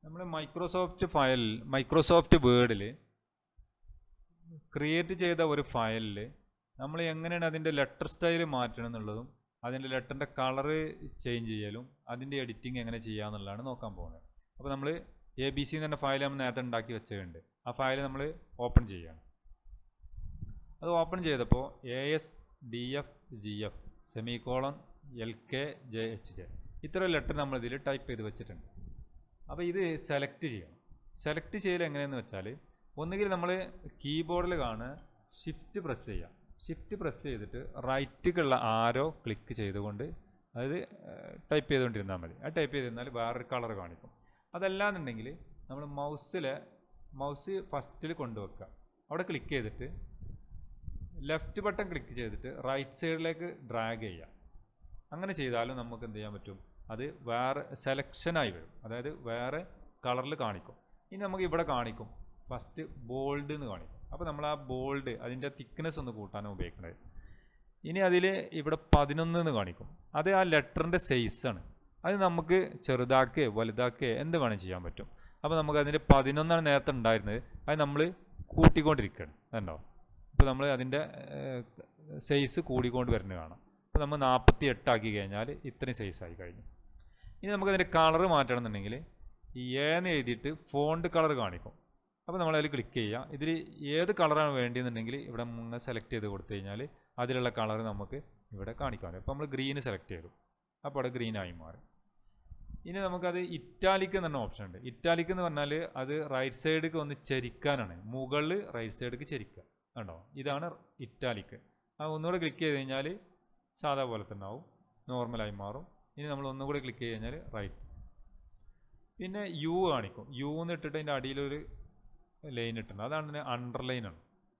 നമ്മൾ Microsoft വേർഡിൽ create ചെയ്ത ഒരു ഫയലിൽ നമ്മൾ എങ്ങനെയാണ് അതിൻ്റെ ലെറ്റർ സ്റ്റൈൽ മാറ്റണം എന്നുള്ളതും അതിൻ്റെ ലെറ്ററിൻ്റെ കളറ് ചേഞ്ച് ചെയ്യലും അതിൻ്റെ എഡിറ്റിംഗ് എങ്ങനെ ചെയ്യാമെന്നുള്ളതാണ് നോക്കാൻ പോകുന്നത്. അപ്പോൾ നമ്മൾ ABC എന്ന് പറഞ്ഞ ഫയൽ നമ്മൾ നേരത്തെ ഉണ്ടാക്കി വെച്ചിട്ടുണ്ട്. ആ ഫയൽ നമ്മൾ ഓപ്പൺ ചെയ്യുകയാണ്. അത് ഓപ്പൺ ചെയ്തപ്പോൾ ASDFGF LKJHJ ഇത്ര ലെറ്റർ നമ്മൾ ഇതിൽ ടൈപ്പ് ചെയ്ത് വെച്ചിട്ടുണ്ട്. അപ്പോൾ ഇത് സെലക്ട് ചെയ്യണം. സെലക്ട് ചെയ്യൽ എങ്ങനെയെന്ന് വെച്ചാൽ ഒന്നുകിൽ നമ്മൾ കീബോർഡിൽ കാണുക ഷിഫ്റ്റ് പ്രസ് ചെയ്യുക. ഷിഫ്റ്റ് പ്രസ് ചെയ്തിട്ട് റൈറ്റിക്കുള്ള ആരോ ക്ലിക്ക് ചെയ്തുകൊണ്ട് അതായത് ടൈപ്പ് ചെയ്തുകൊണ്ടിരുന്നാൽ മതി. ആ ടൈപ്പ് ചെയ്തിരുന്നാൽ വേറൊരു കളർ കാണിക്കും. അതല്ലാന്നുണ്ടെങ്കിൽ നമ്മൾ മൗസ് ഫസ്റ്റിൽ കൊണ്ടുവെക്കുക. അവിടെ ക്ലിക്ക് ചെയ്തിട്ട് ലെഫ്റ്റ് ബട്ടൺ ക്ലിക്ക് ചെയ്തിട്ട് റൈറ്റ് സൈഡിലേക്ക് ഡ്രാഗ് ചെയ്യുക. അങ്ങനെ ചെയ്താലും നമുക്ക് എന്ത് ചെയ്യാൻ പറ്റും, അത് വേറെ സെലക്ഷനായി വരും, അതായത് വേറെ കളറിൽ കാണിക്കും. ഇനി നമുക്ക് ഇവിടെ കാണിക്കും ഫസ്റ്റ് ബോൾഡ് എന്ന് കാണിക്കും. അപ്പോൾ നമ്മൾ ആ ബോൾഡ് അതിൻ്റെ തിക്നെസ് ഒന്ന് കൂട്ടാനാണ് ഉപയോഗിക്കുന്നത്. ഇനി അതിൽ ഇവിടെ 11 എന്ന് കാണിക്കും. അത് ആ ലെറ്ററിൻ്റെ സൈസാണ്. അത് നമുക്ക് ചെറുതാക്കുകയോ വലുതാക്കുകയോ എന്ത് വേണം ചെയ്യാൻ പറ്റും. അപ്പോൾ നമുക്ക് അതിൻ്റെ 11 നേരത്തെ ഉണ്ടായിരുന്നത്, അത് നമ്മൾ കൂട്ടിക്കൊണ്ടിരിക്കുകയാണ്. കണ്ടോ, ഇപ്പോൾ നമ്മൾ അതിൻ്റെ സൈസ് കൂടിക്കൊണ്ട് വരുന്നത് കാണാം. അപ്പോൾ നമ്മൾ 48 ആക്കി കഴിഞ്ഞാൽ ഇത്രയും സൈസായി കഴിഞ്ഞു. ഇനി നമുക്കതിൻ്റെ കളറ് മാറ്റണം എന്നുണ്ടെങ്കിൽ ഈ എന്ന് എഴുതിയിട്ട് ഫോണ്ട് കളർ കാണിക്കും. അപ്പോൾ നമ്മളതിൽ ക്ലിക്ക് ചെയ്യുക. ഇതിൽ ഏത് കളറാണ് വേണ്ടിയെന്നുണ്ടെങ്കിൽ ഇവിടെ സെലക്ട് ചെയ്ത് കൊടുത്തു കഴിഞ്ഞാൽ അതിലുള്ള കളർ നമുക്ക് ഇവിടെ കാണിക്കാൻ. ഇപ്പോൾ നമ്മൾ ഗ്രീന് സെലക്ട് ചെയ്തു, അപ്പോൾ അവിടെ ഗ്രീനായി മാറും. ഇനി നമുക്കത് ഇറ്റാലിക് എന്ന് പറഞ്ഞ ഓപ്ഷൻ ഉണ്ട്. ഇറ്റാലിക് എന്ന് പറഞ്ഞാൽ അത് റൈറ്റ് സൈഡിലേക്ക് ഒന്ന് ചരിക്കാനാണ്, മുകളിൽ റൈറ്റ് സൈഡിലേക്ക് ചരിക്കുക. കണ്ടോ, ഇതാണ് ഇറ്റാലിക്. ആ ഒന്നുകൂടെ ക്ലിക്ക് ചെയ്ത് കഴിഞ്ഞാൽ സാധാ പോലെ തന്നെ ആവും, നോർമലായി മാറും. ഇനി നമ്മൾ ഒന്നുകൂടെ ക്ലിക്ക് ചെയ്ത് കഴിഞ്ഞാൽ റൈറ്റ്. പിന്നെ യു കാണിക്കും. യു എന്ന് ഇട്ടിട്ട് അതിൻ്റെ അടിയിലൊരു ലൈൻ ഇട്ടുണ്ട്, അതാണ് അണ്ടർലൈനാണ്.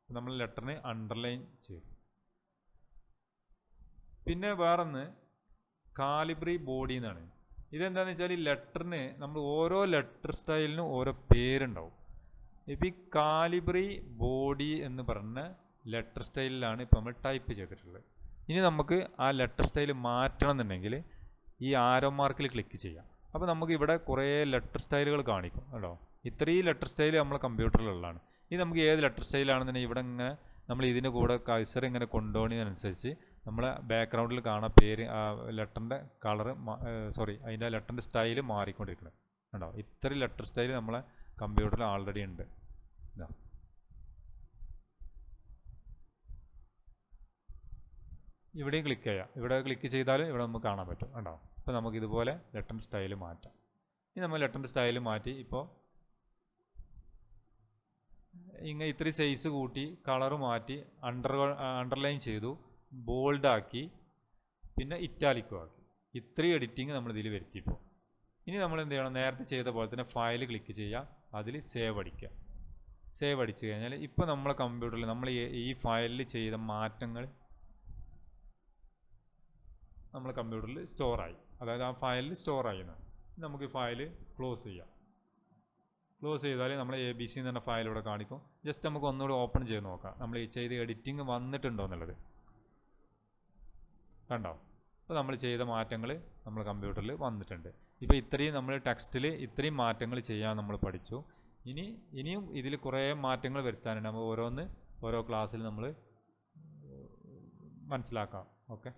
നമ്മൾ ലെറ്ററിന് അണ്ടർലൈൻ ചെയ്തു. പിന്നെ വേറൊന്ന് കാലിബ്രി ബോഡി എന്നാണ്. ഇതെന്താണെന്ന് വെച്ചാൽ ഈ ലെറ്ററിന് നമ്മൾ ഓരോ ലെറ്റർ സ്റ്റൈലിനും ഓരോ പേരുണ്ടാവും. ഇപ്പോൾ ഈ കാലിബ്രി ബോഡി എന്ന് പറഞ്ഞ ലെറ്റർ സ്റ്റൈലിലാണ് ഇപ്പോൾ നമ്മൾ ടൈപ്പ് ചെയ്തിട്ടുള്ളത്. ഇനി നമുക്ക് ആ ലെറ്റർ സ്റ്റൈൽ മാറ്റണം എന്നുണ്ടെങ്കിൽ ഈ ആരോ മാർക്കിൽ ക്ലിക്ക് ചെയ്യാം. അപ്പോൾ നമുക്ക് ഇവിടെ കുറേ ലെറ്റർ സ്റ്റൈലുകൾ കാണിക്കും. കേട്ടോ, ഇത്രയും ലെറ്റർ സ്റ്റൈൽ നമ്മളെ കമ്പ്യൂട്ടറിലുള്ളതാണ്. ഇനി നമുക്ക് ഏത് ലെറ്റർ സ്റ്റൈലാണെന്നുണ്ടെങ്കിൽ ഇവിടെ ഇങ്ങനെ നമ്മൾ ഇതിൻ്റെ കൂടെ കഴ്സർ ഇങ്ങനെ കൊണ്ടുപോകുന്നതിനനുസരിച്ച് നമ്മളെ ബാക്ക്ഗ്രൗണ്ടിൽ കാണാൻ പേര് ലെറ്ററിൻ്റെ കളറ് അതിൻ്റെ ലെറ്ററിൻ്റെ സ്റ്റൈൽ മാറിക്കൊണ്ടിരിക്കുന്നത്. കണ്ടോ, ഇത്രയും ലെറ്റർ സ്റ്റൈൽ നമ്മളെ കമ്പ്യൂട്ടറിൽ ആൾറെഡി ഉണ്ട്. ഇതാ, ഇവിടെയും ക്ലിക്ക് ചെയ്യാം. ഇവിടെ ക്ലിക്ക് ചെയ്താൽ ഇവിടെ നമുക്ക് കാണാൻ പറ്റും. കണ്ടോ, അപ്പോൾ നമുക്ക് ഇതുപോലെ ലെറ്റർ സ്റ്റൈൽ മാറ്റാം. ഇനി നമ്മൾ ലെറ്റർ സ്റ്റൈൽ മാറ്റി ഇപ്പോൾ ഇങ്ങനെ ഇത്രയും സൈസ് കൂട്ടി കളറ് മാറ്റി അണ്ടർലൈൻ ചെയ്തു, ബോൾഡാക്കി, പിന്നെ ഇറ്റാലിക്കും ആക്കി. ഇത്രയും എഡിറ്റിങ് നമ്മൾ ഇതിൽ വരുത്തിയപ്പോൾ ഇനി നമ്മൾ എന്ത് ചെയ്യണം, നേരത്തെ ചെയ്ത പോലെ തന്നെ ഫയൽ ക്ലിക്ക് ചെയ്യുക, അതിൽ സേവ് അടിക്കുക. സേവ് അടിച്ചു കഴിഞ്ഞാൽ ഇപ്പോൾ നമ്മളെ കമ്പ്യൂട്ടറിൽ നമ്മൾ ഈ ഫയലിൽ ചെയ്ത മാറ്റങ്ങൾ നമ്മളെ കമ്പ്യൂട്ടറിൽ സ്റ്റോറായി, അതായത് ആ ഫയലിൽ സ്റ്റോറായി. നമുക്ക് ഈ ഫയൽ ക്ലോസ് ചെയ്യാം. ക്ലോസ് ചെയ്താൽ നമ്മൾ ABC എന്ന് പറഞ്ഞ ഫയൽ ഇവിടെ കാണിക്കും. ജസ്റ്റ് നമുക്ക് ഒന്നുകൂടി ഓപ്പൺ ചെയ്ത് നോക്കാം നമ്മൾ ഈ ചെയ്ത എഡിറ്റിംഗ് വന്നിട്ടുണ്ടോ എന്നുള്ളത്. കണ്ടോ, അപ്പോൾ നമ്മൾ ചെയ്ത മാറ്റങ്ങൾ നമ്മൾ കമ്പ്യൂട്ടറിൽ വന്നിട്ടുണ്ട്. ഇപ്പോൾ ഇത്രയും നമ്മൾ ടെക്സ്റ്റിൽ ഇത്രയും മാറ്റങ്ങൾ ചെയ്യാൻ നമ്മൾ പഠിച്ചു. ഇനിയും ഇതിൽ കുറേ മാറ്റങ്ങൾ വരുത്താനുണ്ട്. നമ്മൾ ഓരോ ക്ലാസ്സിൽ നമ്മൾ മനസ്സിലാക്കാം. ഓക്കെ.